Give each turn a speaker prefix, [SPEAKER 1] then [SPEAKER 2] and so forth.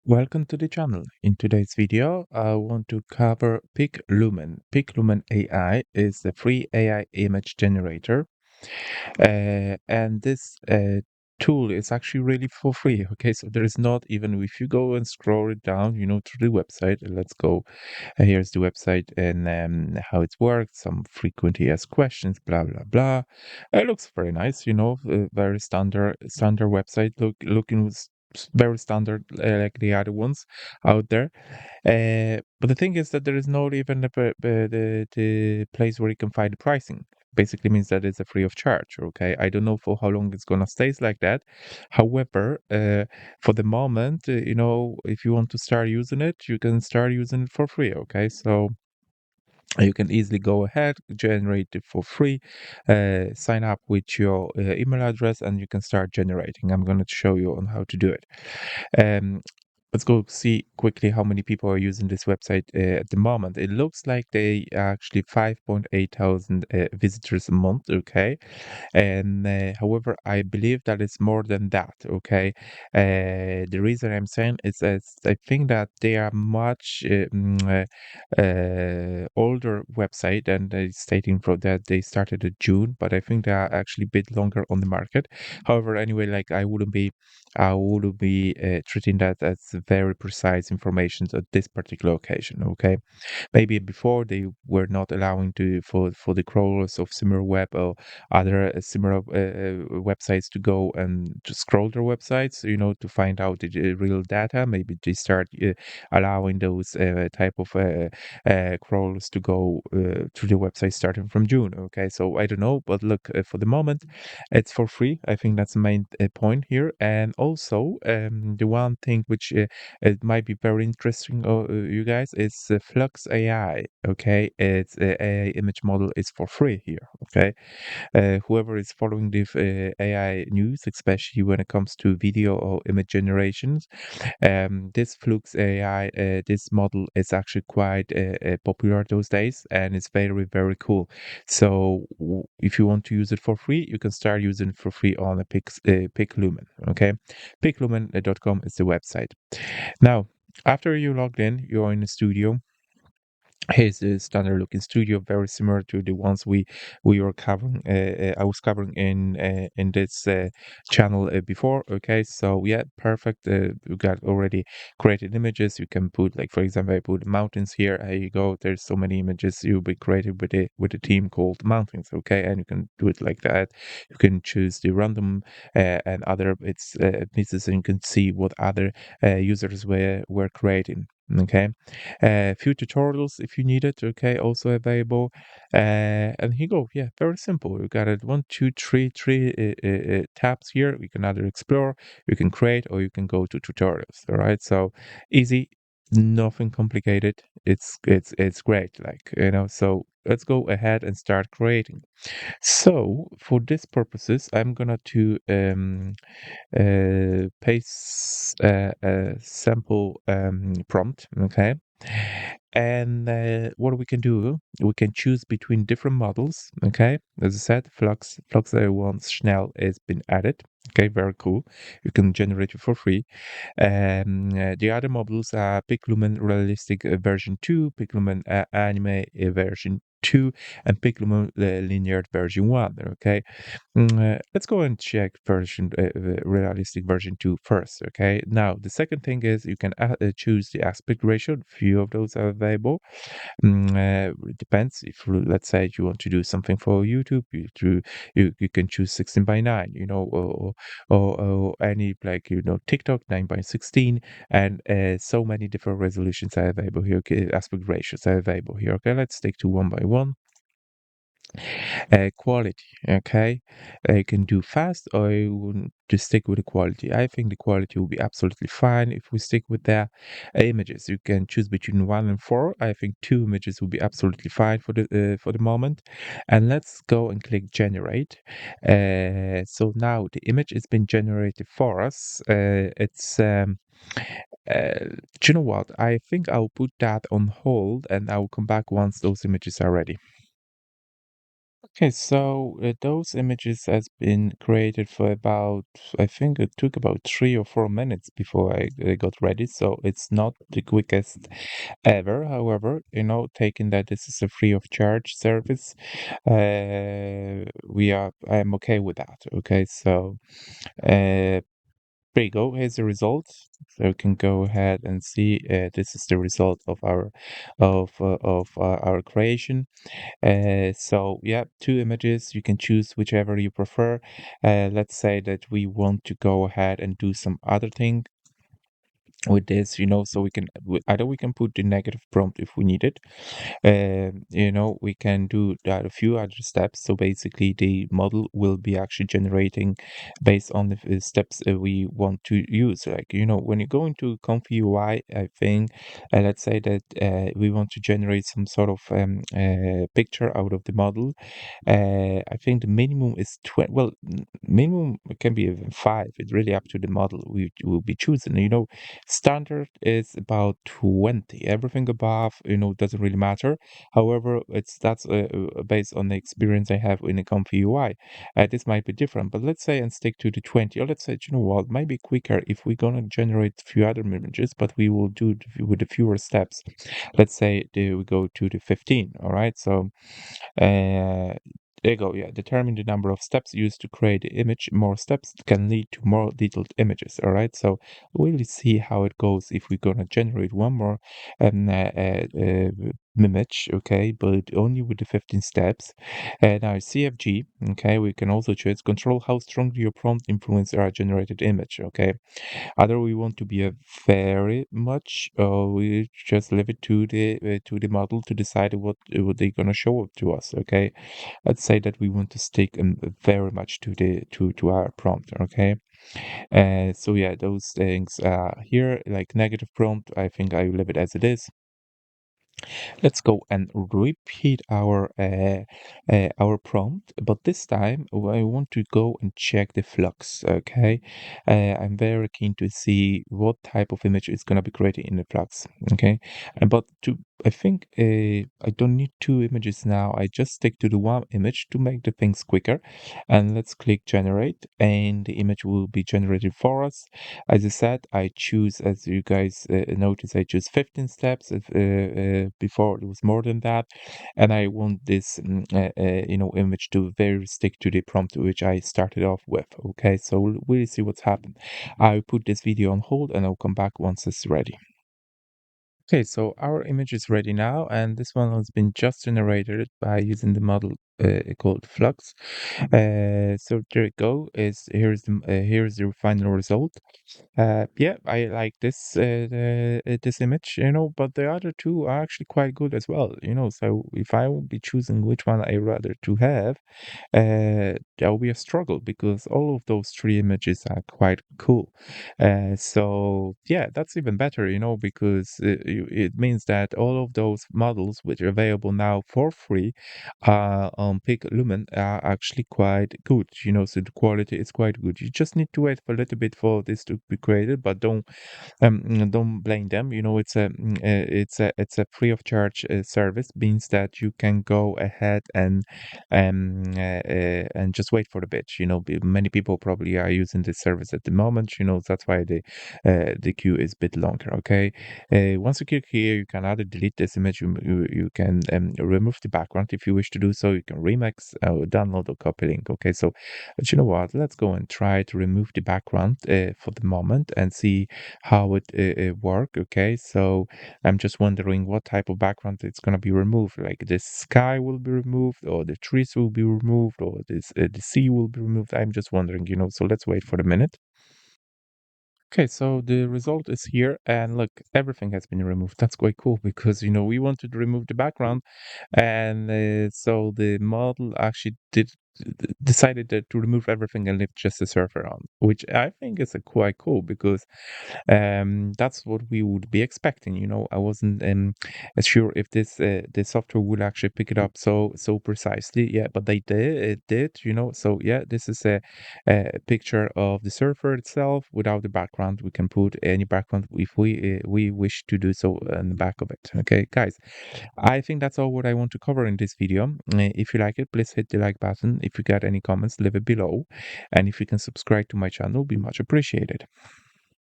[SPEAKER 1] Welcome to the channel. In today's video, I want to cover Piclumen. Piclumen AI is a free AI image generator, and this tool is actually really for free. Okay, so there is not even if you go and scroll it down, to the website. Let's go. Here's the website and how it works. Some frequently asked questions. Blah blah blah. It looks very nice. Very standard website. Looking very standard like the other ones out there. But the thing is that there is not even the place where you can find the pricing. Basically means that it's a free of charge. Okay, I don't know for how long it's gonna stay like that. However, for the moment, if you want to start using it, you can start using it for free. Okay, so you can easily go ahead, generate it for free, sign up with your email address, and you can start generating. I'm going to show you on how to do it. Um, let's go see quickly how many people are using this website at the moment. It looks like they are actually 5.8 thousand visitors a month. Okay, and however, I believe that it's more than that. Okay, the reason I'm saying is I think that they are much older website and they stating for that they started in June, but I think they are actually a bit longer on the market. However, anyway, like I wouldn't be treating that as very precise information at this particular occasion. Okay, maybe before they were not allowing to for the crawlers of SimilarWeb or other similar websites to go and to scroll their websites, to find out the real data. Maybe they start allowing those type of crawlers to go to the website starting from June. Okay, so I don't know, but look, for the moment, it's for free. I think that's the main point here. And also, the one thing which it might be very interesting, you guys, is Flux AI. Okay, it's AI image model is for free here. Okay, whoever is following the AI news, especially when it comes to video or image generations, this Flux AI, this model is actually quite popular those days, and it's very very cool. So if you want to use it for free, you can start using it for free on a Piclumen. Okay, piclumen.com is the website. Now, after you logged in, you're in the studio. Here's the standard looking studio, very similar to the ones we were covering. I was covering in this channel before. Okay, so yeah, perfect. You got already created images. You can put, like, for example, I put mountains here. Here you go. There's so many images you'll be created with a team called mountains. Okay, and you can do it like that. You can choose the random and other pieces, and you can see what other users were creating. Okay, few tutorials if you need it. Okay, also available. And here you go. Yeah, very simple. You got it. One, two, three tabs here. You can either explore, you can create, or you can go to tutorials. All right, so easy, nothing complicated. It's great. Like, so let's go ahead and start creating. So for this purposes, I'm gonna to paste a sample prompt. Okay, and what we can do, we can choose between different models. Okay, as I said, Flux A1 Schnell has been added. Okay, very cool. You can generate it for free. The other models are Piclumen Realistic version 2, Piclumen Anime version 2, and Piclumen Linear version 1. Okay, let's go and check realistic version 2 first. Okay, now the second thing is you can choose the aspect ratio. Few of those are available. It depends. If, let's say, you want to do something for YouTube, you can choose 16 by 9, or any, like, TikTok 9 by 16, and so many different resolutions are available here. Okay, aspect ratios are available here. Okay, let's stick to 1 by 1. Quality, okay? You can do fast, or you want to stick with the quality. I think the quality will be absolutely fine if we stick with that. Images, you can choose between 1 and 4. I think 2 images will be absolutely fine for the moment. And let's go and click generate. So now the image has been generated for us. Do you know what? I think I'll put that on hold, and I will come back once those images are ready. Okay, so those images has been created for about, I think it took about 3 or 4 minutes before I got ready. So it's not the quickest ever. However, taking that this is a free of charge service, I'm okay with that. Okay, so uh, there you go. Here's the result. So you can go ahead and see this is the result of our creation. So yeah, two images. You can choose whichever you prefer. Let's say that we want to go ahead and do some other thing with this, so we can either we can put the negative prompt if we need it. We can do a few other steps. So basically, the model will be actually generating based on the steps we want to use. Like, when you go into Comfy UI, I think, let's say that we want to generate some sort of picture out of the model. I think the minimum is 20. Well, minimum can be even 5. It's really up to the model we will be choosing. Standard is about 20. Everything above, doesn't really matter. However, that's based on the experience I have in a Comfy UI. This might be different, but let's say and stick to the 20. Or let's say, what, might be quicker if we're gonna generate a few other images, but we will do it with the fewer steps. Let's say we go to the 15. All right, so there you go. Yeah, determine the number of steps used to create the image. More steps can lead to more detailed images. All right, so we'll see how it goes if we're gonna generate one more image. Okay, but only with the 15 steps. Now CFG. Okay, we can also choose control how strongly your prompt influence our generated image. Okay, either we want to be a very much, or we just leave it to the model to decide what they're gonna show up to us. Okay, let's say that we want to stick very much to our prompt. Okay, so yeah, those things here, like negative prompt, I think I will leave it as it is. Let's go and repeat our prompt, but this time I want to go and check the flux. Okay, I'm very keen to see what type of image is going to be created in the flux. Okay, but I think I don't need two images now. I just stick to the one image to make the things quicker. And let's click generate, and the image will be generated for us. As I said, I choose, as you guys notice, I choose 15 steps. Before it was more than that, and I want this, image to very stick to the prompt which I started off with. Okay, so we'll see what's happened. I'll put this video on hold, and I'll come back once it's ready. Okay, so our image is ready now, and this one has been just generated by using the model called Flux. So there you go. Here's the final result. Yeah, I like this image, but the other two are actually quite good as well, So if I would be choosing which one I rather to have, that will be a struggle because all of those three images are quite cool. So yeah, that's even better, because it means that all of those models which are available now for free on Piclumen are actually quite good, so the quality is quite good. You just need to wait for a little bit for this to be created, but don't blame them. It's a free of charge service, means that you can go ahead and just wait for the bit. Many people probably are using this service at the moment. That's why the queue is a bit longer. Okay, once you click here, you can either delete this image. You can remove the background if you wish to do so. You can remix, download, or copy link. Okay, so but you know what? Let's go and try to remove the background for the moment and see how it work. Okay, so I'm just wondering what type of background it's gonna be removed. Like the sky will be removed, or the trees will be removed, or the sea will be removed. I'm just wondering. So let's wait for a minute. Okay, so the result is here, and look, everything has been removed. That's quite cool because we wanted to remove the background, and so the model actually decided to remove everything and leave just the server on, which I think is a quite cool because that's what we would be expecting. I wasn't sure if this software would actually pick it up so precisely. Yeah, but they did. It did. So yeah, this is a picture of the server itself without the background. We can put any background if we wish to do so on the back of it. Okay, guys, I think that's all what I want to cover in this video. If you like it, please hit the like button. If you got any comments, leave it below, and if you can subscribe to my channel, be much appreciated.